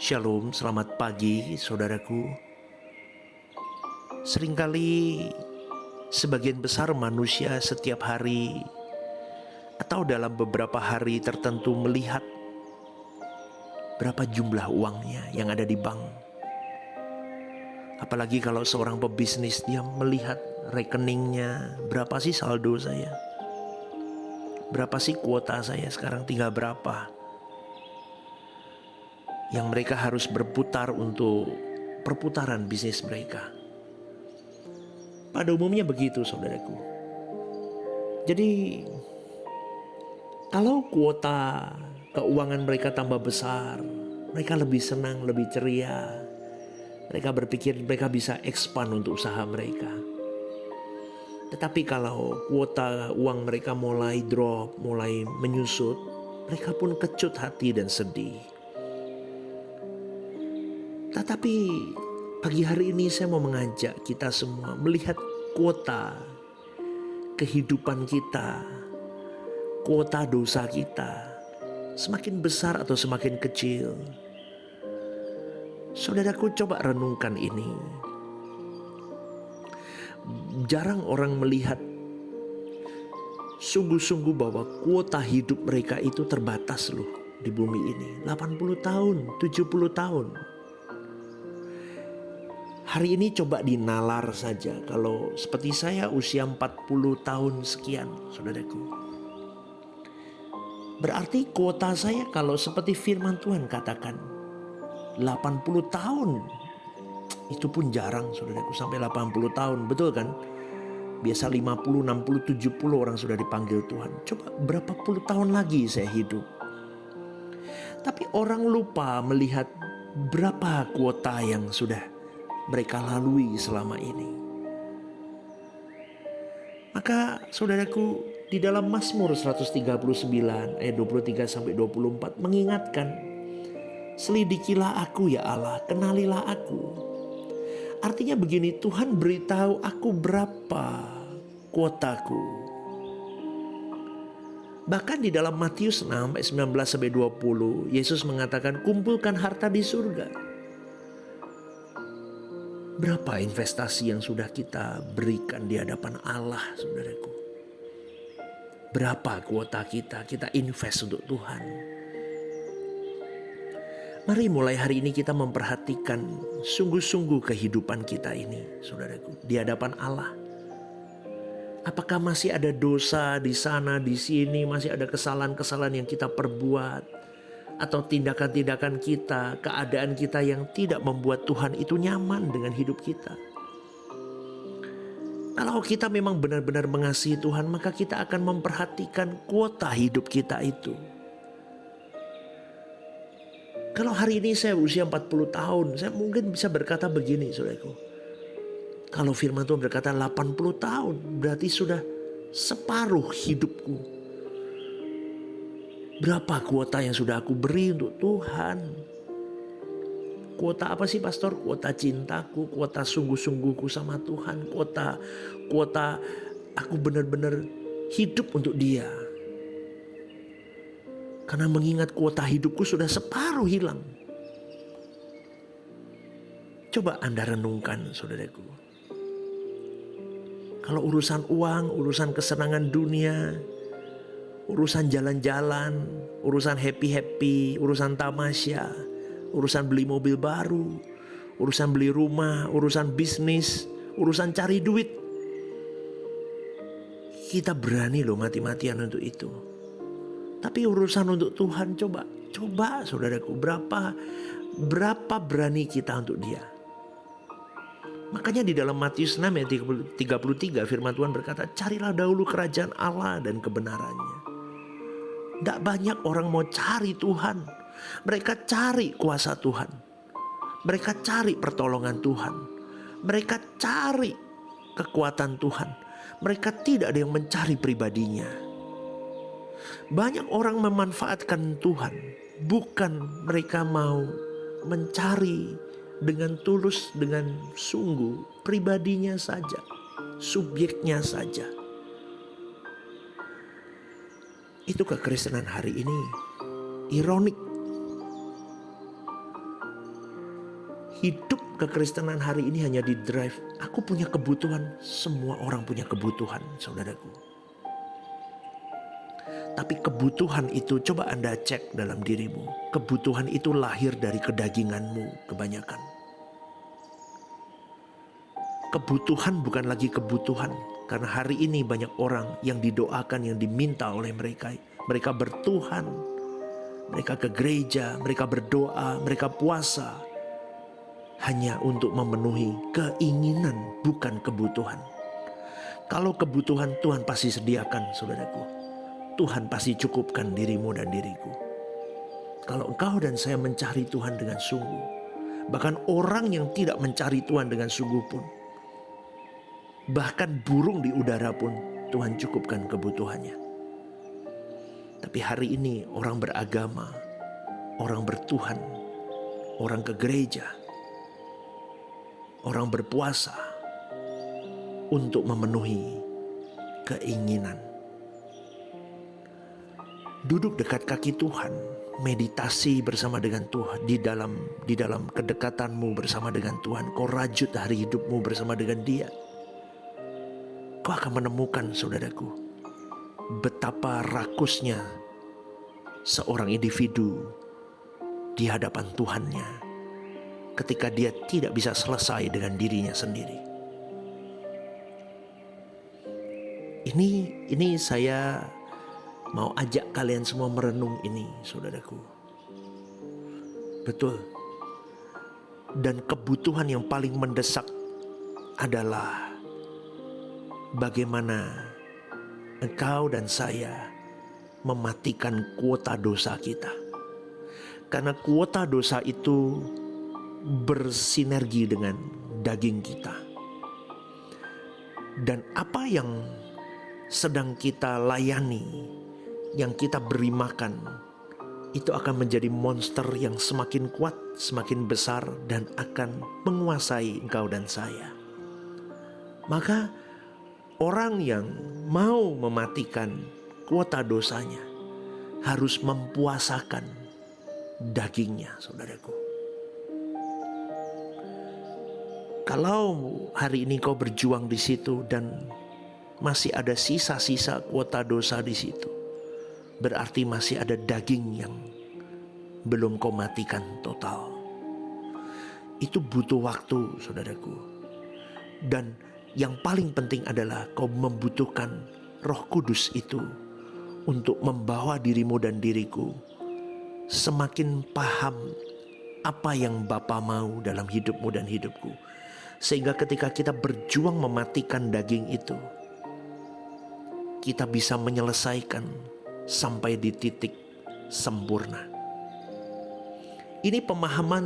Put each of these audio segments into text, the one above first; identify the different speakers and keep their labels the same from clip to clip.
Speaker 1: Shalom, selamat pagi saudaraku. Seringkali sebagian besar manusia setiap hari atau dalam beberapa hari tertentu melihat berapa jumlah uangnya yang ada di bank. Apalagi kalau seorang pebisnis, dia melihat rekeningnya, berapa sih saldo saya, berapa sih kuota saya sekarang, tinggal berapa yang mereka harus berputar untuk perputaran bisnis mereka. Pada umumnya begitu saudaraku. Jadi kalau kuota keuangan mereka tambah besar, mereka lebih senang, lebih ceria. Mereka berpikir mereka bisa expand untuk usaha mereka. Tetapi kalau kuota uang mereka mulai drop, mulai menyusut, mereka pun kecut hati dan sedih. Tetapi pagi hari ini saya mau mengajak kita semua melihat kuota kehidupan kita, kuota dosa kita, semakin besar atau semakin kecil. Saudaraku, coba renungkan ini. Jarang orang melihat sungguh-sungguh bahwa kuota hidup mereka itu terbatas loh di bumi ini. 80 tahun, 70 tahun. Hari ini coba dinalar saja, kalau seperti saya usia 40 tahun sekian, saudaraku. Berarti kuota saya kalau seperti firman Tuhan katakan 80 tahun. Itu pun jarang saudaraku, sampai 80 tahun, betul kan? Biasa 50, 60, 70 orang sudah dipanggil Tuhan. Coba berapa puluh tahun lagi saya hidup. Tapi orang lupa melihat berapa kuota yang sudah mereka lalui selama ini. Maka saudaraku, di dalam Mazmur 139 ayat 23 sampai 24 mengingatkan, selidikilah aku ya Allah, kenalilah aku. Artinya begini, Tuhan beritahu aku berapa kuotaku. Bahkan di dalam Matius 6 ayat 19 sampai 20, Yesus mengatakan, kumpulkan harta di surga. Berapa investasi yang sudah kita berikan di hadapan Allah, saudaraku? Berapa kuota kita invest untuk Tuhan? Mari mulai hari ini kita memperhatikan sungguh-sungguh kehidupan kita ini, saudaraku, di hadapan Allah. Apakah masih ada dosa di sana, di sini, masih ada kesalahan-kesalahan yang kita perbuat? Atau tindakan-tindakan kita, keadaan kita yang tidak membuat Tuhan itu nyaman dengan hidup kita. Kalau kita memang benar-benar mengasihi Tuhan, maka kita akan memperhatikan kuota hidup kita itu. Kalau hari ini saya usia 40 tahun, saya mungkin bisa berkata begini, saudaraku. Kalau firman Tuhan berkata 80 tahun, berarti sudah separuh hidupku. Berapa kuota yang sudah aku beri untuk Tuhan? Kuota apa sih pastor? Kuota cintaku, kuota sungguh-sungguhku sama Tuhan, kuota aku benar-benar hidup untuk Dia. Karena mengingat kuota hidupku sudah separuh hilang. Coba Anda renungkan, saudaraku. Kalau urusan uang, urusan kesenangan dunia, urusan jalan-jalan, urusan happy-happy, urusan tamasya, urusan beli mobil baru, urusan beli rumah, urusan bisnis, urusan cari duit. Kita berani loh mati-matian untuk itu. Tapi urusan untuk Tuhan, coba saudaraku, berapa berani kita untuk Dia. Makanya di dalam Matius 6 ayat 33 firman Tuhan berkata, carilah dahulu kerajaan Allah dan kebenarannya. Tidak banyak orang mau cari Tuhan. Mereka cari kuasa Tuhan. Mereka cari pertolongan Tuhan. Mereka cari kekuatan Tuhan. Mereka tidak ada yang mencari pribadinya. Banyak orang memanfaatkan Tuhan. Bukan mereka mau mencari dengan tulus, dengan sungguh pribadinya saja, subjeknya saja. Itu kekristenan hari ini. Ironik. hidup kekristenan hari ini hanya di drive, aku punya kebutuhan. Semua orang punya kebutuhan, saudaraku. Tapi kebutuhan itu, coba Anda cek dalam dirimu. Kebutuhan itu lahir dari kedaginganmu kebanyakan. Kebutuhan bukan lagi kebutuhan. Karena hari ini banyak orang yang didoakan, yang diminta oleh mereka. Mereka bertuhan, mereka ke gereja, mereka berdoa, mereka puasa. Hanya untuk memenuhi keinginan, bukan kebutuhan. Kalau kebutuhan, Tuhan pasti sediakan, saudaraku. Tuhan pasti cukupkan dirimu dan diriku. Kalau engkau dan saya mencari Tuhan dengan sungguh, bahkan orang yang tidak mencari Tuhan dengan sungguh pun, bahkan burung di udara pun, Tuhan cukupkan kebutuhannya. Tapi hari ini orang beragama, orang bertuhan, orang ke gereja, orang berpuasa untuk memenuhi keinginan. Duduk dekat kaki Tuhan, meditasi bersama dengan Tuhan di dalam kedekatanmu bersama dengan Tuhan. Kau rajut hari hidupmu bersama dengan Dia. Kau akan menemukan, saudaraku, betapa rakusnya seorang individu di hadapan Tuhannya ketika dia tidak bisa selesai dengan dirinya sendiri. Ini saya mau ajak kalian semua merenung ini, saudaraku. Betul. Dan kebutuhan yang paling mendesak adalah bagaimana engkau dan saya mematikan kuota dosa kita. Karena kuota dosa itu bersinergi dengan daging kita. Dan apa yang sedang kita layani, yang kita beri makan, itu akan menjadi monster yang semakin kuat, semakin besar, dan akan menguasai engkau dan saya. Maka orang yang mau mematikan kuota dosanya harus mempuasakan dagingnya, saudaraku. Kalau hari ini kau berjuang di situ dan masih ada sisa-sisa kuota dosa di situ, berarti masih ada daging yang belum kau matikan total. Itu butuh waktu, saudaraku. Dan yang paling penting adalah kau membutuhkan Roh Kudus itu untuk membawa dirimu dan diriku semakin paham apa yang Bapa mau dalam hidupmu dan hidupku. Sehingga ketika kita berjuang mematikan daging itu, kita bisa menyelesaikan sampai di titik sempurna. Ini pemahaman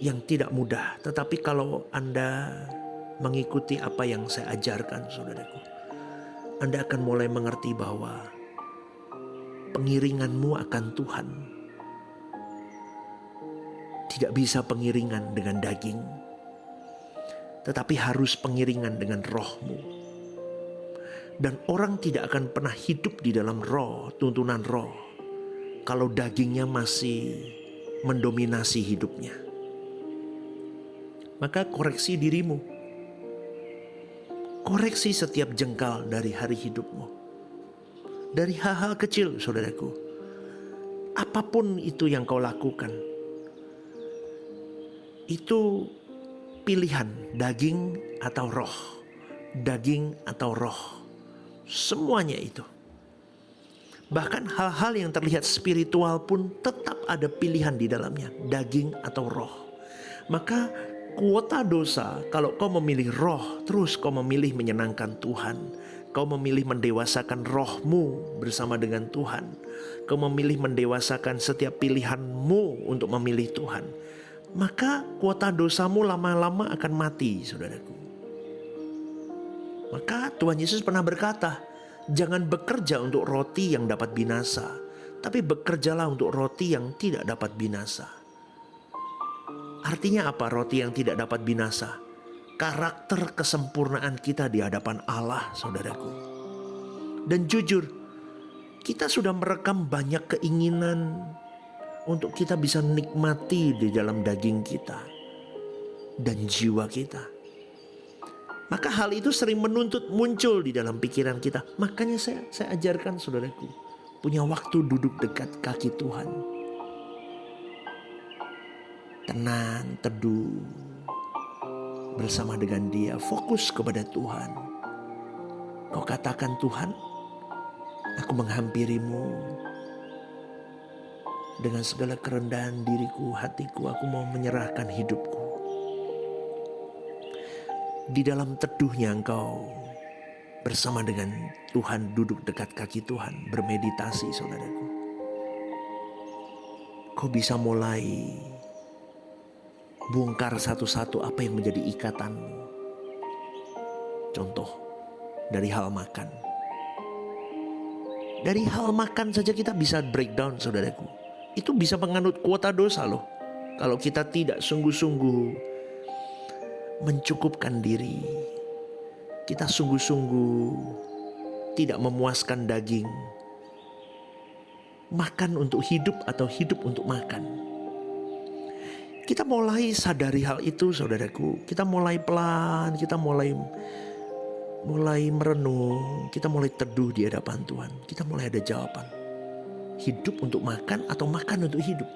Speaker 1: yang tidak mudah, tetapi kalau Anda mengikuti apa yang saya ajarkan, saudaraku, Anda akan mulai mengerti bahwa pengiringanmu akan Tuhan tidak bisa pengiringan dengan daging, tetapi harus pengiringan dengan rohmu. Dan orang tidak akan pernah hidup di dalam roh, tuntunan roh, kalau dagingnya masih mendominasi hidupnya. Maka koreksi dirimu. Koreksi setiap jengkal dari hari hidupmu. Dari hal-hal kecil, saudaraku. Apapun itu yang kau lakukan, itu pilihan, daging atau roh. Daging atau roh. Semuanya itu. Bahkan hal-hal yang terlihat spiritual pun tetap ada pilihan di dalamnya, daging atau roh. Maka kuota dosa, kalau kau memilih roh, terus kau memilih menyenangkan Tuhan, kau memilih mendewasakan rohmu bersama dengan Tuhan, kau memilih mendewasakan setiap pilihanmu untuk memilih Tuhan, maka kuota dosamu lama-lama akan mati, saudaraku. Maka Tuhan Yesus pernah berkata, jangan bekerja untuk roti yang dapat binasa, tapi bekerjalah untuk roti yang tidak dapat binasa. Artinya apa roti yang tidak dapat binasa? Karakter kesempurnaan kita di hadapan Allah, saudaraku. Dan jujur, kita sudah merekam banyak keinginan, untuk kita bisa nikmati di dalam daging kita dan jiwa kita. Maka hal itu sering menuntut muncul di dalam pikiran kita. Makanya saya ajarkan saudaraku, punya waktu duduk dekat kaki Tuhan. Tenang, teduh bersama dengan Dia, fokus kepada Tuhan. Kau katakan, Tuhan, aku menghampirimu dengan segala kerendahan diriku, hatiku, aku mau menyerahkan hidupku. Di dalam teduhnya engkau bersama dengan Tuhan, duduk dekat kaki Tuhan, bermeditasi saudaraku. Kau bisa mulai bongkar satu-satu apa yang menjadi ikatanmu. Contoh, dari hal makan. Dari hal makan saja kita bisa breakdown saudaraku. Itu bisa menganut kuota dosa loh. Kalau kita tidak sungguh-sungguh mencukupkan diri, kita sungguh-sungguh tidak memuaskan daging, makan untuk hidup atau hidup untuk makan. Kita mulai sadari hal itu saudaraku. Kita mulai pelan, kita mulai merenung, kita mulai teduh di hadapan Tuhan. Kita mulai ada jawaban. Hidup untuk makan atau makan untuk hidup.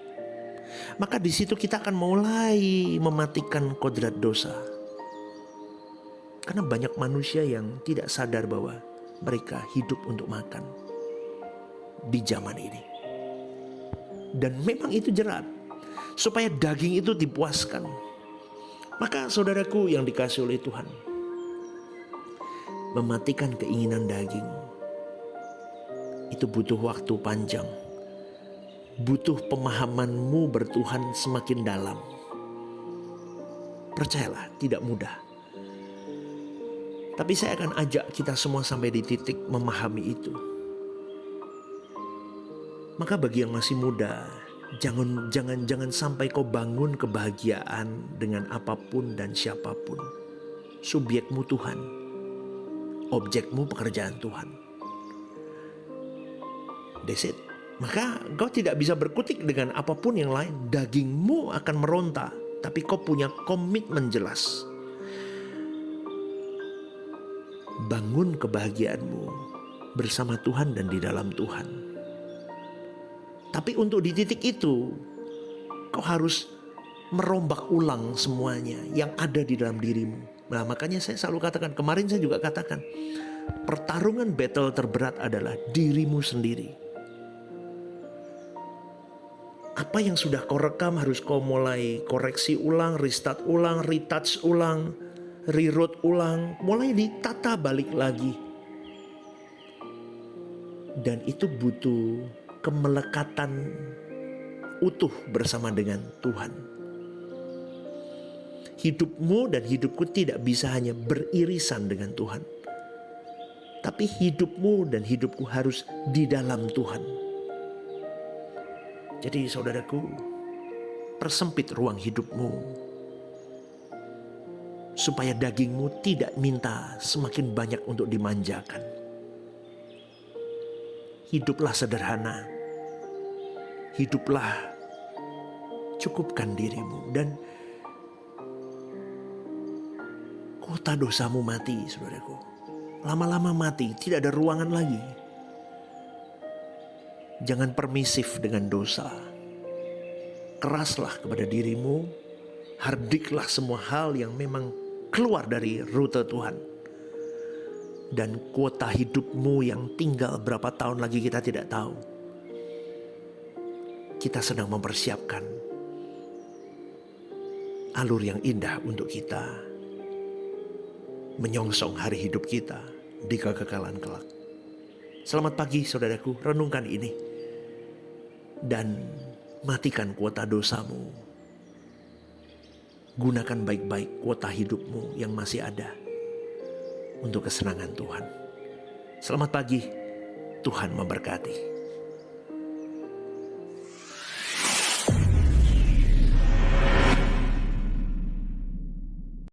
Speaker 1: Maka di situ kita akan mulai mematikan kodrat dosa. Karena banyak manusia yang tidak sadar bahwa mereka hidup untuk makan di zaman ini. Dan memang itu jerat, supaya daging itu dipuaskan. Maka saudaraku yang dikasihi oleh Tuhan, mematikan keinginan daging itu butuh waktu panjang. Butuh pemahamanmu bertuhan semakin dalam. Percayalah, tidak mudah. Tapi saya akan ajak kita semua sampai di titik memahami itu. Maka bagi yang masih muda, jangan sampai kau bangun kebahagiaan dengan apapun dan siapapun. Subjekmu Tuhan, objekmu pekerjaan Tuhan. That's it. Maka kau tidak bisa berkutik dengan apapun yang lain. Dagingmu akan meronta, tapi kau punya komitmen jelas. Bangun kebahagiaanmu bersama Tuhan dan di dalam Tuhan. Tapi untuk di titik itu, kau harus merombak ulang semuanya yang ada di dalam dirimu. Nah, makanya saya selalu katakan, kemarin saya juga katakan, pertarungan battle terberat adalah dirimu sendiri. Apa yang sudah kau rekam harus kau mulai koreksi ulang, restart ulang, retouch ulang, rewrote ulang, mulai ditata balik lagi. Dan itu butuh kemelekatan utuh bersama dengan Tuhan. Hidupmu dan hidupku tidak bisa hanya beririsan dengan Tuhan. Tapi hidupmu dan hidupku harus di dalam Tuhan. Jadi saudaraku, persempit ruang hidupmu supaya dagingmu tidak minta semakin banyak untuk dimanjakan. Hiduplah sederhana, hiduplah cukupkan dirimu, dan kota dosamu mati saudaraku. Lama-lama mati, tidak ada ruangan lagi. Jangan permisif dengan dosa. Keraslah kepada dirimu. Hardiklah semua hal yang memang keluar dari rute Tuhan. Dan kuota hidupmu yang tinggal berapa tahun lagi kita tidak tahu. Kita sedang mempersiapkan alur yang indah untuk kita menyongsong hari hidup kita di kekekalan kelak. Selamat pagi saudaraku, renungkan ini. Dan matikan kuota dosamu. Gunakan baik-baik kuota hidupmu yang masih ada untuk kesenangan Tuhan. Selamat pagi, Tuhan memberkati.